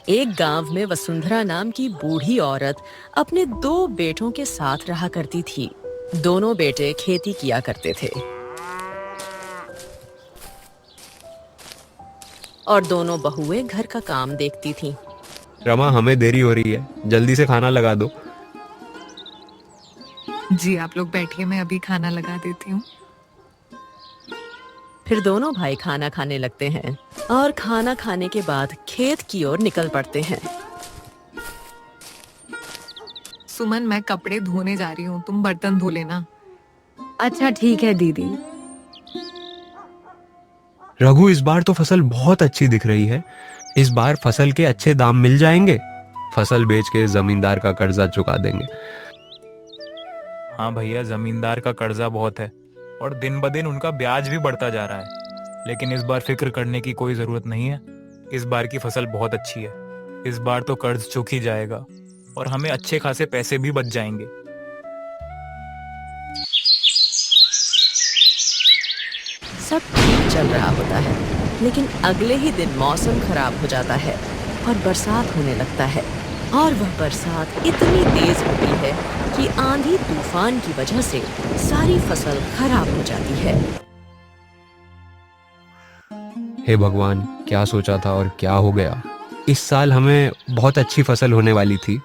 एक गांव में वसुंधरा नाम की बूढ़ी औरत अपने दो बेटों के साथ रहा करती थी। दोनों बेटे खेती किया करते थे और दोनों बहुएं घर का काम देखती थीं। रमा, हमें देरी हो रही है, जल्दी से खाना लगा दो। जी आप लोग बैठिए, मैं अभी खाना लगा देती हूँ। फिर दोनों भाई खाना खाने लगते हैं और खाना खाने के बाद खेत की ओर निकल पड़ते हैं। सुमन, मैं कपड़े धोने जा रही हूँ, तुम बर्तन धो लेना। अच्छा ठीक है दीदी। रघु, इस बार तो फसल बहुत अच्छी दिख रही है। इस बार फसल के अच्छे दाम मिल जाएंगे। फसल बेच के जमींदार का कर्जा चुका देंगे। हाँ भैया, जमींदार का कर्जा बहुत है और दिन ब दिन उनका ब्याज भी बढ़ता जा रहा है। लेकिन इस बार फिक्र करने की कोई जरूरत नहीं है। इस बार की फसल बहुत अच्छी है। इस बार तो कर्ज चुक ही जाएगा और हमें अच्छे खासे पैसे भी बच जाएंगे। सब ठीक चल रहा होता है, लेकिन अगले ही दिन मौसम खराब हो जाता है और बरसात होने लगता है। और वह बरसात इतनी तेज होती है कि आंधी तूफान की वजह से सारी फसल खराब हो जाती है। हे भगवान, क्या सोचा था और क्या हो गया। इस साल हमें बहुत अच्छी फसल होने वाली थी,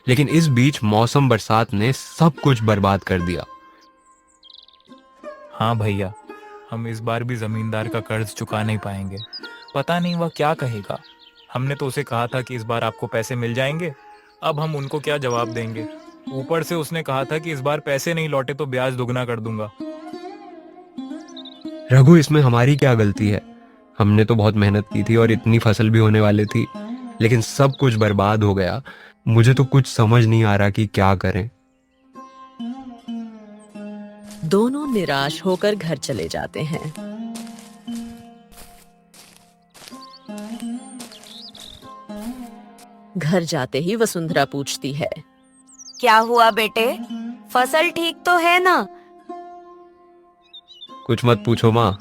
लेकिन इस बीच मौसम बरसात ने सब कुछ बर्बाद कर दिया। हाँ भैया, हम इस बार भी जमींदार का कर्ज चुका नहीं पाएंगे। पता नहीं वह क्या कहेगा। हमने तो उसे कहा था कि इस बार आपको पैसे मिल जाएंगे। अब हम उनको क्या जवाब देंगे। ऊपर से उसने कहा था कि इस बार पैसे नहीं लौटे तो ब्याज दुगना कर दूंगा। रघु, इसमें हमारी क्या गलती है। हमने तो बहुत मेहनत की थी और इतनी फसल भी होने वाली थी, लेकिन सब कुछ बर्बाद हो गया। मुझे तो कुछ समझ नहीं आ रहा कि क्या करें। दोनों निराश होकर घर चले जाते हैं। घर जाते ही वसुंधरा पूछती है, क्या हुआ बेटे? फसल ठीक तो है ना? कुछ मत पूछो माँ,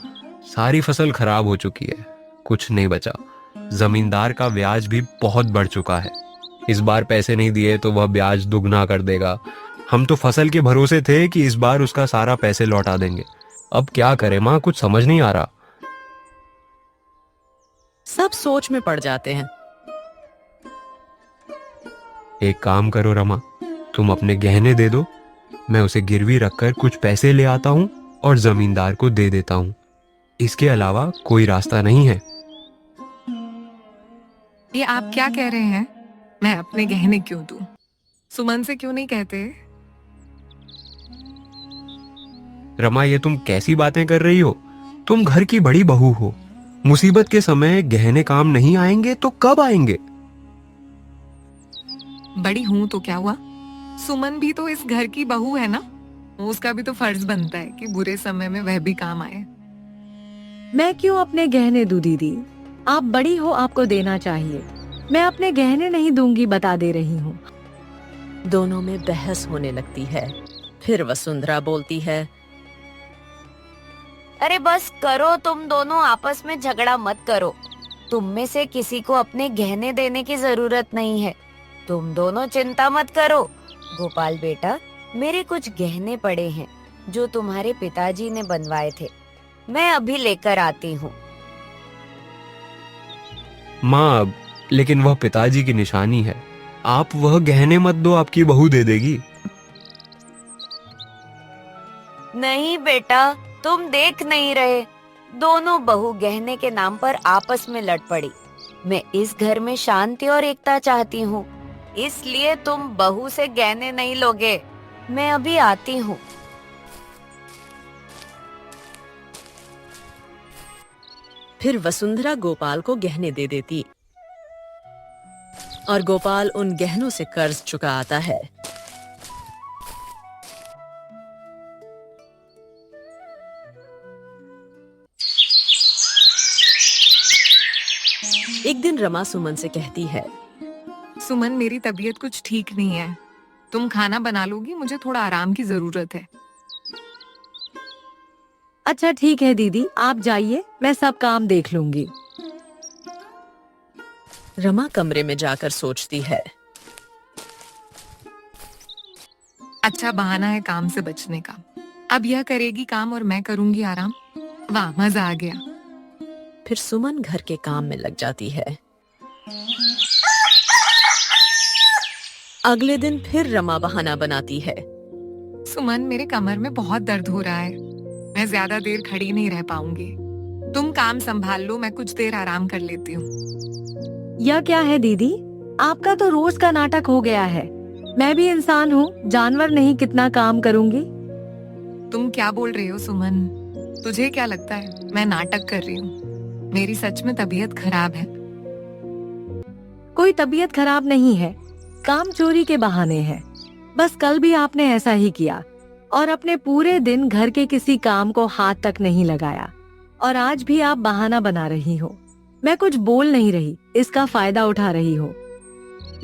सारी फसल खराब हो चुकी है। कुछ नहीं बचा। जमींदार का ब्याज भी बहुत बढ़ चुका है। इस बार पैसे नहीं दिए तो वह ब्याज दुगना कर देगा। हम तो फसल के भरोसे थे कि इस बार उसका सारा पैसे लौटा देंगे। अब क्या करें माँ, कुछ समझ नहीं आ रहा। सब सोच में पड़ जाते हैं। एक काम करो रमा, तुम अपने गहने दे दो। मैं उसे गिरवी रखकर कुछ पैसे ले आता हूँ और जमींदार को दे देता हूँ। इसके अलावा कोई रास्ता नहीं है। ये आप क्या कह रहे हैं? मैं अपने गहने क्यों दूं? सुमन से क्यों नहीं कहते? रमा, ये तुम कैसी बातें कर रही हो। तुम घर की बड़ी बहू हो। मुसीबत के समय गहने काम नहीं आएंगे तो कब आएंगे। बड़ी हूं तो क्या हुआ? सुमन भी तो इस घर की बहू है ना। उसका भी तो फर्ज बनता है कि बुरे समय में वह भी काम आए। मैं क्यों अपने गहने दूं दीदी? आप बड़ी हो, आपको देना चाहिए। मैं अपने गहने नहीं दूंगी, बता दे रही हूँ। दोनों में बहस होने लगती है। फिर वसुंधरा बोलती है, अरे बस करो, तुम दोनों आपस में झगड़ा मत करो। तुम में से किसी को अपने गहने देने की जरूरत नहीं है। तुम दोनों चिंता मत करो। गोपाल बेटा, मेरे कुछ गहने पड़े हैं जो तुम्हारे पिताजी ने बनवाए थे। मैं अभी लेकर आती हूँ। माँ, लेकिन वह पिताजी की निशानी है। आप वह गहने मत दो, आपकी बहू दे देगी। नहीं बेटा, तुम देख नहीं रहे? दोनों बहू गहने के नाम पर आपस में लड़ पड़ी। मैं इस घर में शांति और एकता चाहती हूँ, इसलिए तुम बहू से गहने नहीं लोगे। मैं अभी आती हूँ। फिर वसुंधरा गोपाल को गहने दे देती और गोपाल उन गहनों से कर्ज चुका आता है। एक दिन रमा सुमन से कहती है, सुमन, मेरी तबीयत कुछ ठीक नहीं है। तुम खाना बना लोगी? मुझे थोड़ा आराम की जरूरत है। अच्छा ठीक है दीदी, आप जाइए, मैं सब काम देख लूंगी। रमा कमरे में जाकर सोचती है। अच्छा बहाना है काम से बचने का। अब यह करेगी काम और मैं करूंगी आराम। वाह, मजा आ गया। फिर सुमन घर के काम में लग जाती है। अगले दिन फिर रमा बहाना बनाती है। सुमन, मेरे कमर में बहुत दर्द हो रहा है, मैं ज्यादा देर खड़ी नहीं रह पाऊंगी। तुम काम संभाल लो, मैं कुछ देर आराम कर लेती हूँ। यह क्या है दीदी, आपका तो रोज का नाटक हो गया है। मैं भी इंसान हूँ, जानवर नहीं, कितना काम करूंगी। तुम क्या बोल रही हो सुमन? तुझे क्या लगता है मैं नाटक कर रही हूँ? मेरी सच में तबीयत खराब है। कोई तबीयत खराब नहीं है, काम चोरी के बहाने हैं। बस कल भी आपने ऐसा ही किया और अपने पूरे दिन घर के किसी काम को हाथ तक नहीं लगाया, और आज भी आप बहाना बना रही हो। मैं कुछ बोल नहीं रही, इसका फायदा उठा रही हो।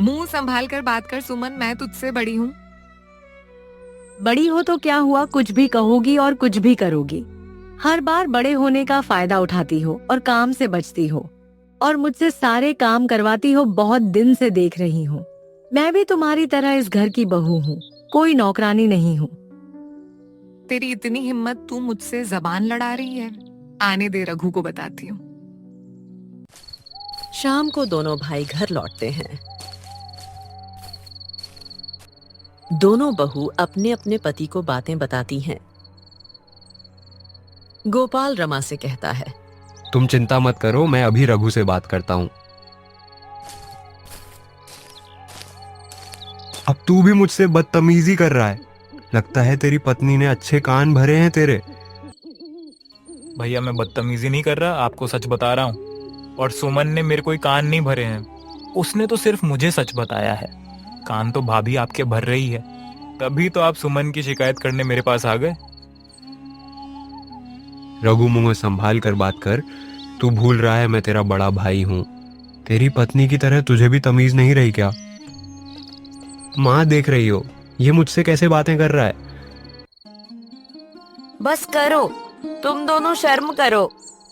मुंह संभाल कर बात कर सुमन, मैं तुझसे बड़ी हूँ। बड़ी हो तो क्या हुआ, कुछ भी कहोगी और कुछ भी करोगी। हर बार बड़े होने का फायदा उठाती हो और काम से बचती हो, और मुझसे सारे काम करवाती हो। बहुत दिन से देख रही हूँ, मैं भी तुम्हारी तरह इस घर की बहू हूँ, कोई नौकरानी नहीं हूँ। तेरी इतनी हिम्मत, तू मुझसे जबान लड़ा रही है? आने दे, रघु को बताती हूँ। शाम को दोनों भाई घर लौटते हैं। दोनों बहू अपने अपने पति को बातें बताती हैं। गोपाल रमा से कहता है, तुम चिंता मत करो, मैं अभी रघु से बात करता हूं। अब तू भी मुझसे बदतमीजी कर रहा है। लगता है तेरी पत्नी ने अच्छे कान भरे हैं तेरे। भैया मैं बदतमीजी नहीं कर रहा, आपको सच बता रहा हूँ। और सुमन ने मेरे कोई कान नहीं भरे हैं, उसने तो सिर्फ मुझे सच बताया है। कान तो भाभी आपके भर रही है, तभी तो आप सुमन की शिकायत करने मेरे पास आ गए। रघु, मुंह संभाल कर बात कर। तू भूल रहा है मैं तेरा बड़ा भाई हूं। तेरी पत्नी की तरह तुझे भी तमीज नहीं रही क्या? माँ देख रही हो, ये मुझसे कैसे बातें कर रहा है। बस करो, तुम दोनों शर्म करो।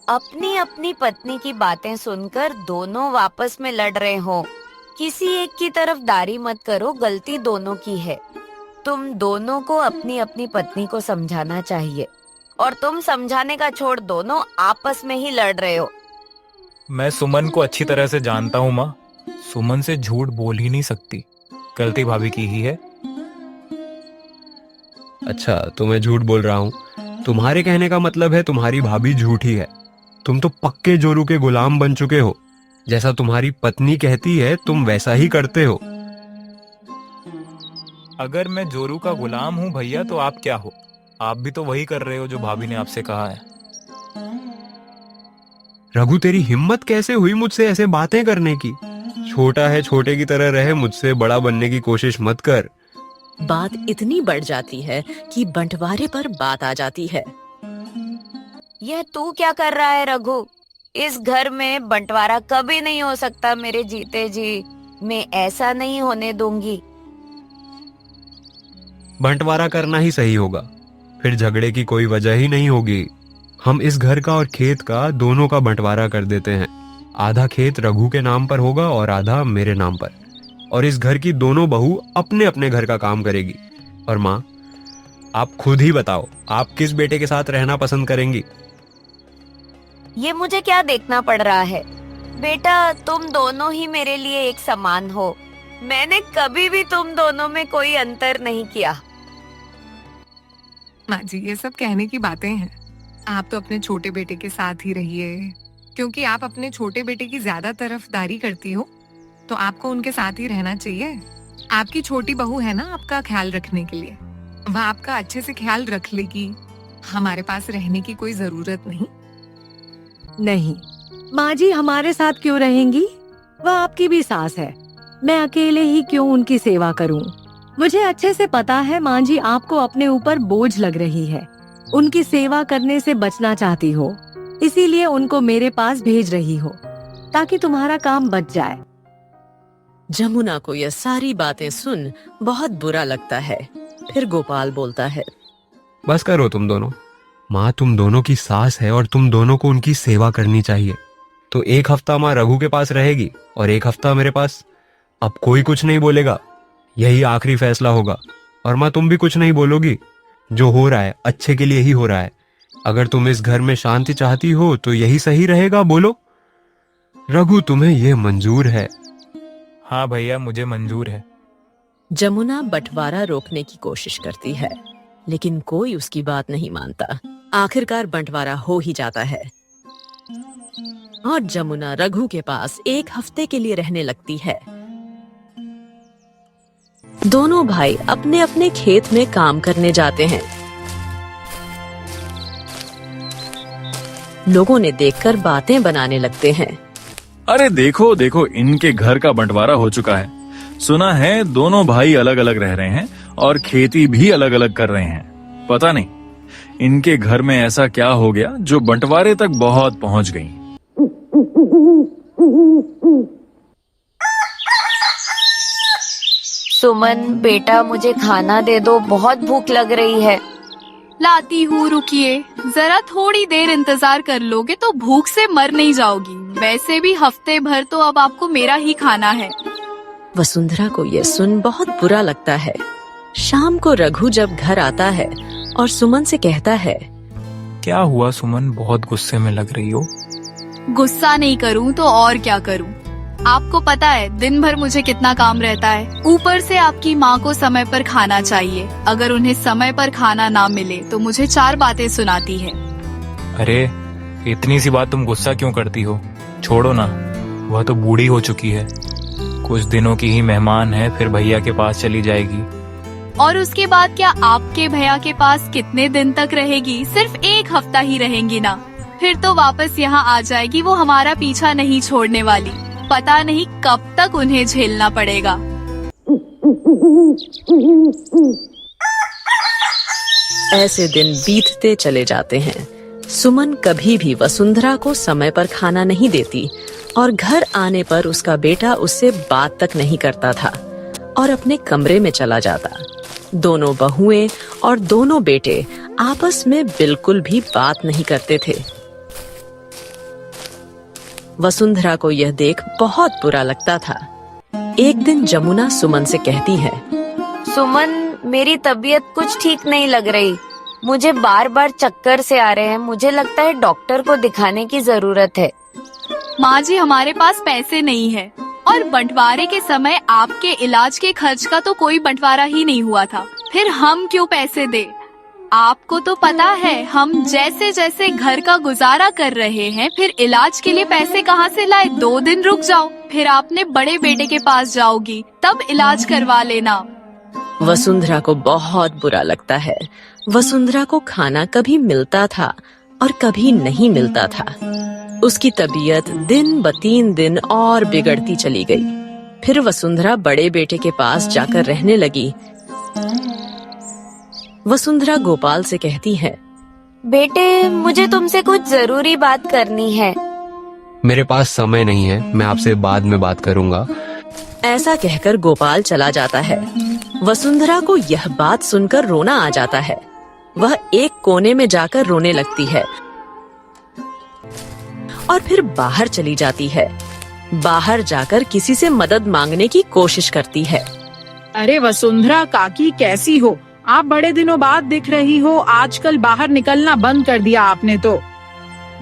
अपनी अपनी पत्नी की बातें सुनकर दोनों आपस में लड़ रहे हो। किसी एक की तरफदारी मत करो, गलती दोनों की है। तुम दोनों को अपनी अपनी पत्नी को समझाना चाहिए, और तुम समझाने का छोड़ दोनों आपस में ही लड़ रहे हो। मैं सुमन को अच्छी तरह से जानता हूँ माँ, सुमन से झूठ बोल ही नहीं सकती। गलती भाभी की ही है। अच्छा, तो मैं झूठ बोल रहा हूँ। तुम्हारे कहने का मतलब है तुम्हारी भाभी झूठी है। तुम तो पक्के जोरू के गुलाम बन चुके हो। जैसा तुम्हारी पत्नी कहती है तुम वैसा ही करते हो। अगर मैं जोरू का गुलाम हूँ भैया, तो आप क्या हो? आप भी तो वही कर रहे हो जो भाभी ने आपसे कहा है। रघु, तेरी हिम्मत कैसे हुई मुझसे ऐसे बातें करने की? छोटा है, छोटे की तरह रहे, मुझसे बड़ा बनने की कोशिश मत कर। बात इतनी बढ़ जाती है कि बंटवारे पर बात आ जाती है। यह तू क्या कर रहा है रघु? इस घर में बंटवारा कभी नहीं हो सकता मेरे जीते जी। मैं ऐसा नहीं होने दूंगी। बंटवारा करना ही सही होगा, फिर झगड़े की कोई वजह ही नहीं होगी। हम इस घर का और खेत का दोनों का बंटवारा कर देते हैं। आधा खेत रघु के नाम पर होगा और आधा मेरे नाम पर, और इस घर की दोनों बहू अपने अपने घर का काम करेगी। और माँ, आप खुद ही बताओ, आप किस बेटे के साथ रहना पसंद करेंगी? ये मुझे क्या देखना पड़ रहा है? बेटा, तुम दोनों ही मेरे लिए एक समान हो। मैंने कभी भी तुम दोनों में कोई अंतर नहीं किया। माँ जी, ये सब कहने की बातें हैं। आप तो अपने छोटे बेटे के साथ ही रहिए, क्योंकि आप अपने छोटे बेटे की ज्यादा तरफदारी करती हो, तो आपको उनके साथ ही रहना चाहिए। आपकी छोटी बहू है ना आपका ख्याल रखने के लिए, वह आपका अच्छे से ख्याल रख लेगी। हमारे पास रहने की कोई जरूरत नहीं। नहीं माँ जी, हमारे साथ क्यों रहेंगी? वह आपकी भी सास है, मैं अकेले ही क्यों उनकी सेवा करूं? मुझे अच्छे से पता है माँ जी, आपको अपने ऊपर बोझ लग रही है। उनकी सेवा करने से बचना चाहती हो, इसीलिए उनको मेरे पास भेज रही हो, ताकि तुम्हारा काम बच जाए। जमुना को यह सारी बातें सुन बहुत बुरा लगता है। फिर गोपाल बोलता है, बस करो तुम दोनों। माँ तुम दोनों की सास है और तुम दोनों को उनकी सेवा करनी चाहिए। तो एक हफ्ता माँ रघु के पास रहेगी और एक हफ्ता मेरे पास। अब कोई कुछ नहीं बोलेगा, यही आखिरी फैसला होगा। और माँ तुम भी कुछ नहीं बोलोगी। जो हो रहा है अच्छे के लिए ही हो रहा है। अगर तुम इस घर में शांति चाहती हो तो यही सही रहेगा, बोलो। रघु तुम्हें यह मंजूर है? हाँ भैया, मुझे मंजूर है। जमुना बंटवारा रोकने की कोशिश करती है, लेकिन कोई उसकी बात नहीं मानता। आखिरकार बंटवारा हो ही जाता है और जमुना रघु के पास एक हफ्ते के लिए रहने लगती है। दोनों भाई अपने अपने खेत में काम करने जाते हैं। लोगों ने देखकर बातें बनाने लगते हैं। अरे देखो देखो, इनके घर का बंटवारा हो चुका है। सुना है दोनों भाई अलग अलग रह रहे हैं और खेती भी अलग अलग कर रहे हैं। पता नहीं इनके घर में ऐसा क्या हो गया जो बंटवारे तक बहुत पहुंच गई। सुमन बेटा, मुझे खाना दे दो, बहुत भूख लग रही है। लाती हूँ, रुकिए। जरा थोड़ी देर इंतजार कर लोगे तो भूख से मर नहीं जाओगी। वैसे भी हफ्ते भर तो अब आपको मेरा ही खाना है। वसुंधरा को यह सुन बहुत बुरा लगता है। शाम को रघु जब घर आता है और सुमन से कहता है, क्या हुआ सुमन, बहुत गुस्से में लग रही हो? गुस्सा नहीं करूँ तो और क्या करूँ? आपको पता है दिन भर मुझे कितना काम रहता है। ऊपर से आपकी माँ को समय पर खाना चाहिए। अगर उन्हें समय पर खाना ना मिले तो मुझे 4 बातें सुनाती है। अरे इतनी सी बात तुम गुस्सा क्यों करती हो? छोड़ो ना, वह तो बूढ़ी हो चुकी है। कुछ दिनों की ही मेहमान है, फिर भैया के पास चली जाएगी। और उसके बाद क्या आपके भैया के पास कितने दिन तक रहेगी? सिर्फ 1 हफ्ता ही रहेंगी ना, फिर तो वापस यहाँ आ जाएगी। वो हमारा पीछा नहीं छोड़ने वाली। पता नहीं कब तक उन्हें झेलना पड़ेगा। ऐसे दिन बीतते चले जाते हैं। सुमन कभी भी वसुंधरा को समय पर खाना नहीं देती और घर आने पर उसका बेटा उससे बात तक नहीं करता था और अपने कमरे में चला जाता। दोनों बहुएं और दोनों बेटे आपस में बिल्कुल भी बात नहीं करते थे। वसुंधरा को यह देख बहुत बुरा लगता था। एक दिन जमुना सुमन से कहती है, सुमन, मेरी तबीयत कुछ ठीक नहीं लग रही। मुझे बार बार चक्कर से आ रहे हैं। मुझे लगता है डॉक्टर को दिखाने की जरूरत है। माँ जी, हमारे पास पैसे नहीं है और बंटवारे के समय आपके इलाज के खर्च का तो कोई बंटवारा ही नहीं हुआ था। फिर हम क्यों पैसे दे? आपको तो पता है हम जैसे जैसे घर का गुजारा कर रहे हैं, फिर इलाज के लिए पैसे कहाँ से लाए? 2 दिन रुक जाओ, फिर आपने बड़े बेटे के पास जाओगी, तब इलाज करवा लेना। वसुंधरा को बहुत बुरा लगता है। वसुंधरा को खाना कभी मिलता था और कभी नहीं मिलता था। उसकी तबीयत दिन ब 3 दिन और बिगड़ती चली गई। फिर वसुंधरा बड़े बेटे के पास जाकर रहने लगी। वसुंधरा गोपाल से कहती है, बेटे, मुझे तुमसे कुछ जरूरी बात करनी है। मेरे पास समय नहीं है, मैं आपसे बाद में बात करूंगा। ऐसा कहकर गोपाल चला जाता है। वसुंधरा को यह बात सुनकर रोना आ जाता है। वह एक कोने में जाकर रोने लगती है और फिर बाहर चली जाती है। बाहर जाकर किसी से मदद मांगने की कोशिश करती है। अरे वसुंधरा काकी, कैसी हो? आप बड़े दिनों बाद दिख रही हो। आजकल बाहर निकलना बंद कर दिया आपने तो।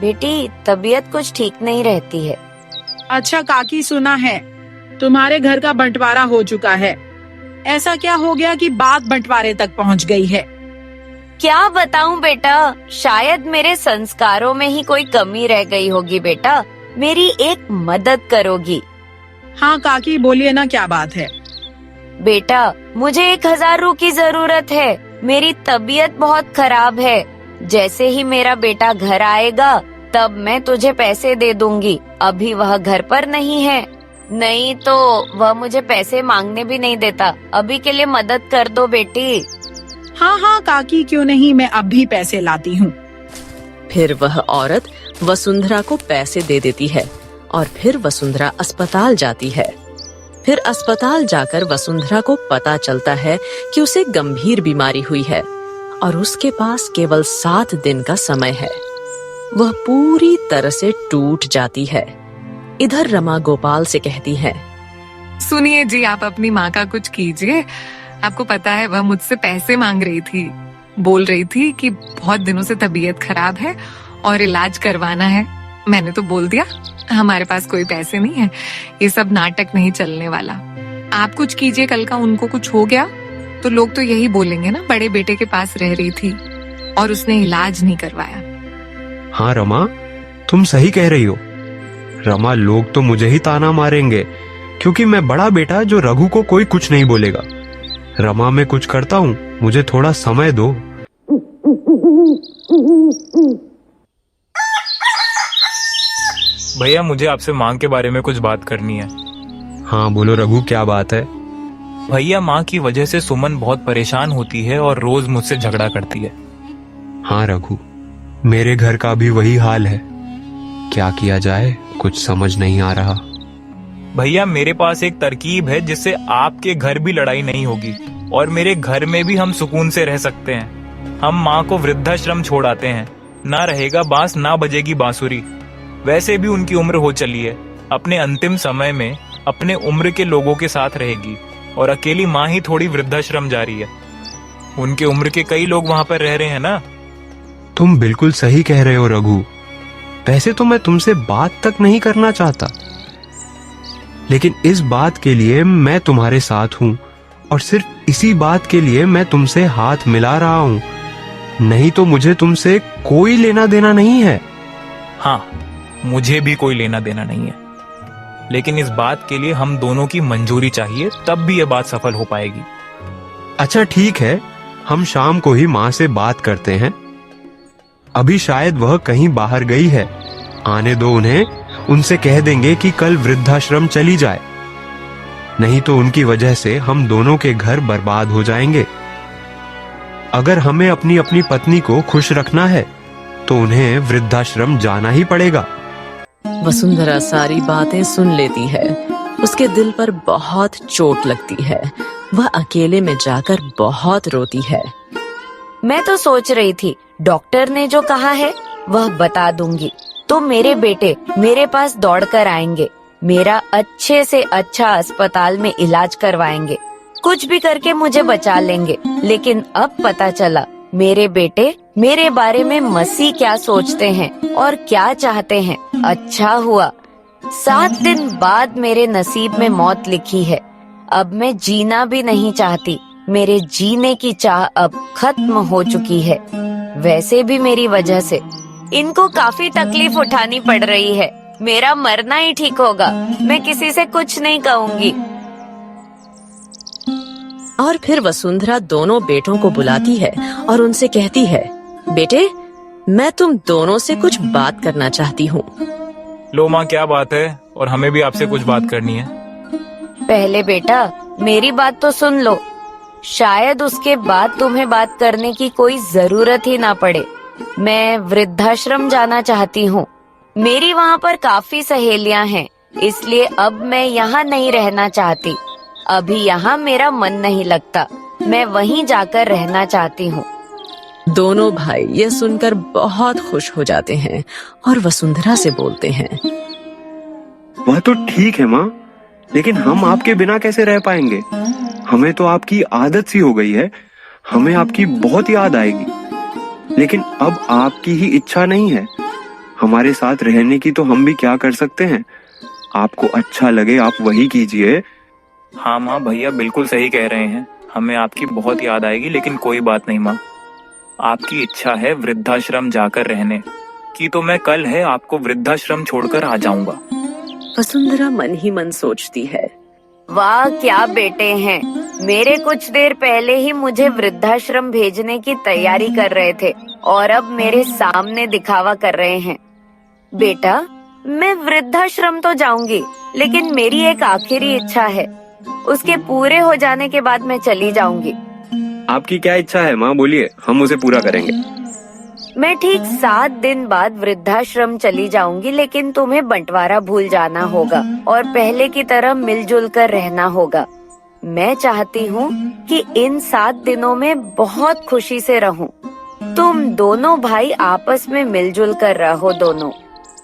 बेटी, तबीयत कुछ ठीक नहीं रहती है। अच्छा काकी, सुना है तुम्हारे घर का बंटवारा हो चुका है। ऐसा क्या हो गया कि बात बंटवारे तक पहुंच गई है? क्या बताऊं बेटा, शायद मेरे संस्कारों में ही कोई कमी रह गई होगी। बेटा, मेरी एक मदद करोगी? हाँ काकी, बोलिए ना, क्या बात है? बेटा, मुझे 1000 रू की जरूरत है। मेरी तबीयत बहुत खराब है। जैसे ही मेरा बेटा घर आएगा तब मैं तुझे पैसे दे दूंगी। अभी वह घर पर नहीं है, नहीं तो वह मुझे पैसे मांगने भी नहीं देता। अभी के लिए मदद कर दो बेटी। हाँ हाँ काकी, क्यों नहीं, मैं अब भी पैसे लाती हूँ। फिर वह औरत वसुंधरा को पैसे दे देती है और फिर वसुंधरा अस्पताल जाती है। फिर अस्पताल जाकर वसुंधरा को पता चलता है कि उसे गंभीर बीमारी हुई है और उसके पास केवल 7 दिन का समय है। वह पूरी तरह से टूट जाती है। इधर रमा गोपाल से कहती है, सुनिए जी, आप अपनी माँ का कुछ कीजिए। आपको पता है वह मुझसे पैसे मांग रही थी, बोल रही थी कि बहुत दिनों से तबीयत खराब है और इलाज करवाना है। मैंने तो बोल दिया हमारे पास कोई पैसे नहीं है, ये सब नाटक नहीं चलने वाला। आप कुछ कीजिए, कल का उनको कुछ हो गया तो लोग तो यही बोलेंगे ना, बड़े बेटे के पास रह रही थी और उसने इलाज नहीं करवाया। हाँ रमा, तुम सही कह रही हो। रमा, लोग तो मुझे ही ताना मारेंगे क्योंकि मैं बड़ा बेटा जो रघु को कोई कुछ नहीं बोलेगा। रमा, मैं कुछ करता हूँ, मुझे थोड़ा समय दो। भैया मुझे आपसे माँ के बारे में कुछ बात करनी है। हाँ बोलो रघु, क्या बात है? भैया माँ की वजह से सुमन बहुत परेशान होती है और रोज मुझसे झगड़ा करती है। हाँ रघु, मेरे घर का भी वही हाल है। क्या किया जाए, कुछ समझ नहीं आ रहा। भैया मेरे पास एक तरकीब है जिससे आपके घर भी लड़ाई नहीं होगी और मेरे घर में भी हम सुकून से रह सकते हैं। हम माँ को वृद्धाश्रम छोड़ आते हैं, ना रहेगा बांस ना बजेगी बांसुरी। वैसे भी उनकी उम्र हो चली है, अपने अंतिम समय में अपने उम्र के लोगों के साथ रहेगी और अकेली माँ ही थोड़ी वृद्धाश्रम जा रही है। उनके उम्र के कई लोग वहां पर रह रहे हैं ना। तुम बिल्कुल सही कह रहे हो रघु। वैसे तो मैं तुमसे बात तक नहीं करना चाहता, लेकिन इस बात के लिए मैं तुम्हारे साथ हूं और सिर्फ इसी बात के लिए मैं तुमसे हाथ मिला रहा हूं। नहीं तो मुझे तुमसे कोई लेना देना नहीं है। हाँ, मुझे भी कोई लेना देना नहीं है, लेकिन इस बात के लिए हम दोनों की मंजूरी चाहिए, तब भी यह बात सफल हो पाएगी। अच्छा ठीक है, हम शाम को ही माँ से बात करते हैं। अभी शायद वह कहीं बाहर गई है, आने दो उन्हें। उनसे कह देंगे कि कल वृद्धाश्रम चली जाए, नहीं तो उनकी वजह से हम दोनों के घर बर्बाद हो जाएंगे। अगर हमें अपनी अपनी पत्नी को खुश रखना है तो उन्हें वृद्धाश्रम जाना ही पड़ेगा। वसुंधरा सारी बातें सुन लेती है। उसके दिल पर बहुत चोट लगती है। वह अकेले में जाकर बहुत रोती है। मैं तो सोच रही थी डॉक्टर ने जो कहा है वह बता दूंगी तो मेरे बेटे मेरे पास दौड़ कर आएंगे, मेरा अच्छे से अच्छा अस्पताल में इलाज करवाएंगे, कुछ भी करके मुझे बचा लेंगे। लेकिन अब पता चला मेरे बेटे मेरे बारे में मसीह क्या सोचते हैं और क्या चाहते हैं। अच्छा हुआ 7 दिन बाद मेरे नसीब में मौत लिखी है। अब मैं जीना भी नहीं चाहती। मेरे जीने की चाह अब खत्म हो चुकी है। वैसे भी मेरी वजह से इनको काफी तकलीफ उठानी पड़ रही है। मेरा मरना ही ठीक होगा। मैं किसी से कुछ नहीं कहूंगी। और फिर वसुंधरा दोनों बेटों को बुलाती है और उनसे कहती है, बेटे, मैं तुम दोनों से कुछ बात करना चाहती हूँ। लो माँ, क्या बात है? और हमें भी आपसे कुछ बात करनी है। पहले बेटा मेरी बात तो सुन लो। शायद उसके बाद तुम्हें बात करने की कोई जरूरत ही ना पड़े। मैं वृद्धाश्रम जाना चाहती हूँ। मेरी वहाँ पर काफी सहेलियाँ हैं, इसलिए अब मैं यहाँ नहीं रहना चाहती। अभी यहाँ मेरा मन नहीं लगता। मैं वहीं जाकर रहना चाहती हूँ। दोनों भाई यह सुनकर बहुत खुश हो जाते हैं और वसुंधरा से बोलते हैं, वह तो ठीक है माँ, लेकिन हम आपके बिना कैसे रह पाएंगे? हमें तो आपकी आदत सी हो गई है। हमें आपकी बहुत याद आएगी, लेकिन अब आपकी ही इच्छा नहीं है। हमारे साथ रहने की तो हम भी क्या कर सकते हैं? आपको अच्छा लगे आप वही कीजिए। हाँ माँ, भैया बिल्कुल सही कह रहे हैं। हमें आपकी बहुत याद आएगी, लेकिन कोई बात नहीं माँ। आपकी इच्छा है वृद्धाश्रम जाकर रहने की, तो मैं कल है आपको वृद्धाश्रम छोड़कर आ जाऊंगा। वसुंधरा मन ही मन सोचती है, वाह क्या बेटे हैं। मेरे कुछ देर पहले ही मुझे वृद्धाश्रम भेजने की तैयारी कर रहे थे और अब मेरे सामने दिखावा कर रहे हैं। बेटा, मैं वृद्धाश्रम तो जाऊंगी, लेकिन मेरी एक आखिरी इच्छा है। उसके पूरे हो जाने के बाद मैं चली जाऊंगी। आपकी क्या इच्छा है माँ, बोलिए, हम उसे पूरा करेंगे। मैं ठीक 7 दिन बाद वृद्धाश्रम चली जाऊंगी, लेकिन तुम्हें बंटवारा भूल जाना होगा और पहले की तरह मिलजुल कर रहना होगा। मैं चाहती हूँ कि इन 7 दिनों में बहुत खुशी से रहूं। तुम दोनों भाई आपस में मिलजुल कर रहो दोनों।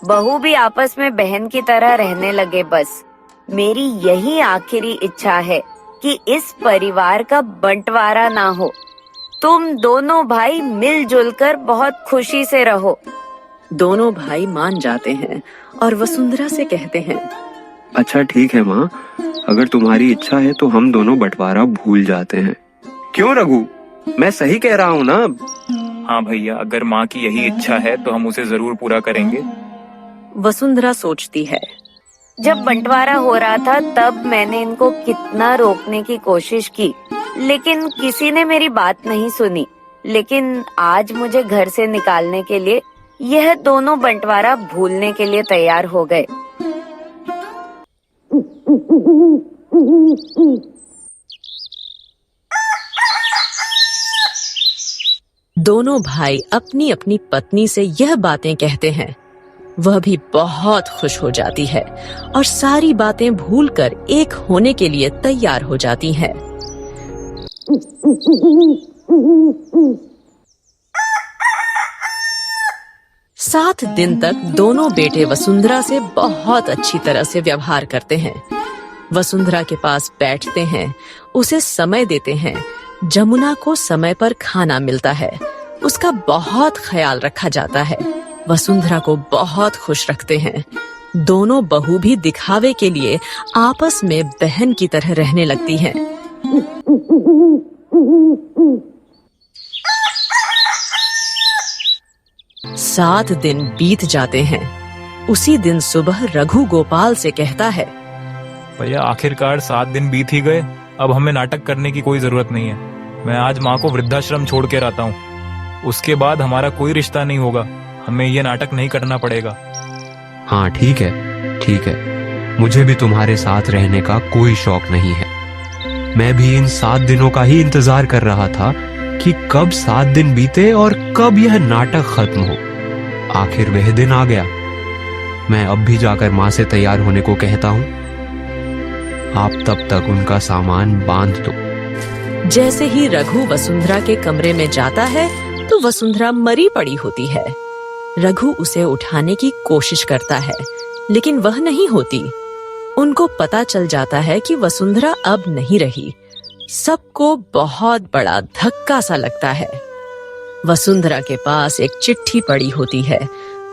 बहू भी आपस में बहन की तरह रहने लगे। बस मेरी यही आखिरी इच्छा है कि इस परिवार का बंटवारा ना हो। तुम दोनों भाई मिलजुल कर बहुत खुशी से रहो। दोनों भाई मान जाते हैं और वसुंधरा से कहते हैं, अच्छा ठीक है माँ, अगर तुम्हारी इच्छा है तो हम दोनों बंटवारा भूल जाते हैं। क्यों रघु, मैं सही कह रहा हूँ ना? हाँ भैया, अगर माँ की यही इच्छा है तो हम उसे जरूर पूरा करेंगे। वसुंधरा सोचती है, जब बंटवारा हो रहा था तब मैंने इनको कितना रोकने की कोशिश की, लेकिन किसी ने मेरी बात नहीं सुनी। लेकिन आज मुझे घर से निकालने के लिए यह दोनों बंटवारा भूलने के लिए तैयार हो गए। दोनों भाई अपनी अपनी पत्नी से यह बातें कहते हैं। वह भी बहुत खुश हो जाती है और सारी बातें भूलकर एक होने के लिए तैयार हो जाती हैं। सात दिन तक दोनों बेटे वसुंधरा से बहुत अच्छी तरह से व्यवहार करते हैं। वसुंधरा के पास बैठते हैं, उसे समय देते हैं। जमुना को समय पर खाना मिलता है, उसका बहुत ख्याल रखा जाता है। वसुंधरा को बहुत खुश रखते हैं। दोनों बहू भी दिखावे के लिए आपस में बहन की तरह रहने लगती हैं। सात दिन बीत जाते हैं। उसी दिन सुबह रघु गोपाल से कहता है, भैया आखिरकार 7 दिन बीत ही गए, अब हमें नाटक करने की कोई जरूरत नहीं है। मैं आज माँ को वृद्धाश्रम छोड़ के रहता हूँ, उसके बाद हमारा कोई रिश्ता नहीं होगा। हमें ये नाटक नहीं करना पड़ेगा। हाँ ठीक है, ठीक है, मुझे भी तुम्हारे साथ रहने का कोई शौक नहीं है। मैं भी इन 7 दिनों का ही इंतजार कर रहा था कि कब 7 दिन बीते और कब यह नाटक खत्म हो। आखिर वह दिन आ गया। मैं अब भी जाकर माँ से तैयार होने को कहता हूँ। आप तब तक उनका सामान बांध दो। जैसे ही रघु वसुंधरा के कमरे में जाता है तो वसुंधरा मरी पड़ी होती है। रघु उसे उठाने की कोशिश करता है, लेकिन वह नहीं होती। उनको पता चल जाता है कि वसुंधरा अब नहीं रही। सबको बहुत बड़ा धक्का सा लगता है। वसुंधरा के पास एक चिट्ठी पड़ी होती है।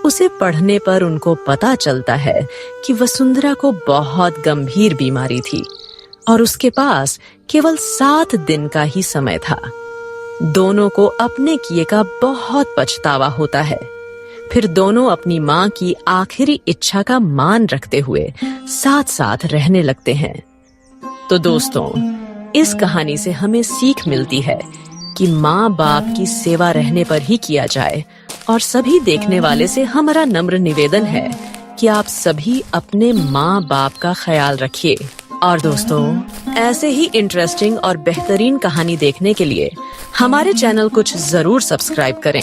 उसे पढ़ने पर उनको पता चलता है कि वसुंधरा को बहुत गंभीर बीमारी थी और उसके पास केवल 7 दिन का ही समय था। दोनों को अपने किए का बहुत पछतावा होता है। फिर दोनों अपनी माँ की आखिरी इच्छा का मान रखते हुए साथ साथ रहने लगते हैं। तो दोस्तों, इस कहानी से हमें सीख मिलती है कि माँ बाप की सेवा रहने पर ही किया जाए। और सभी देखने वाले से हमारा नम्र निवेदन है कि आप सभी अपने माँ बाप का ख्याल रखिए। और दोस्तों, ऐसे ही इंटरेस्टिंग और बेहतरीन कहानी देखने के लिए हमारे चैनल कुछ जरूर सब्सक्राइब करें।